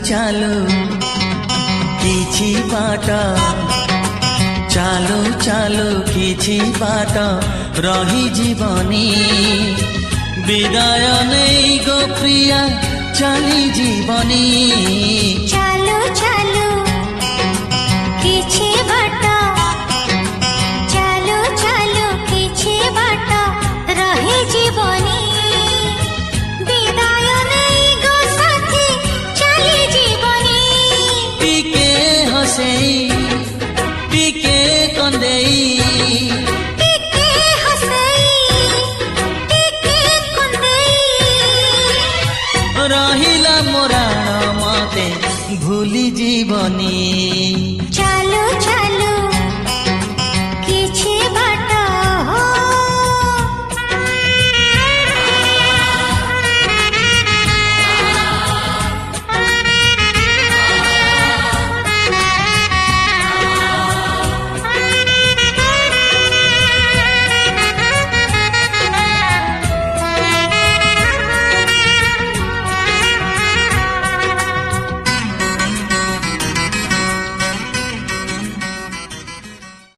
ଚାଲୁ କିଛି ବାଟ ଚାଲୁ ଚାଲୁ କିଛି ବାଟ ରହିଯିବନି ବିଦାୟ ନେଇ ଗୋ ପ୍ରିୟା ଚାଲିଯିବନି ଚାଲୁ ଚାଲୁ କିଛି ବାଟ ଚାଲୁ ଚାଲୁ କିଛି ବାଟ ରହିଯିବନି ବିଦାୟ ନେଇ ଗୋ ସାଥୀ ଚାଲିଯିବନି ଟିକେ ହସେଇ ଟିକେ କନ୍ଦେଇ ଟିକେ ହସେଇ ଟିକେ କନ୍ଦେଇ ରହିଲା ମୋରାଣ ମତେ ଭୁଲି ଯିବନି।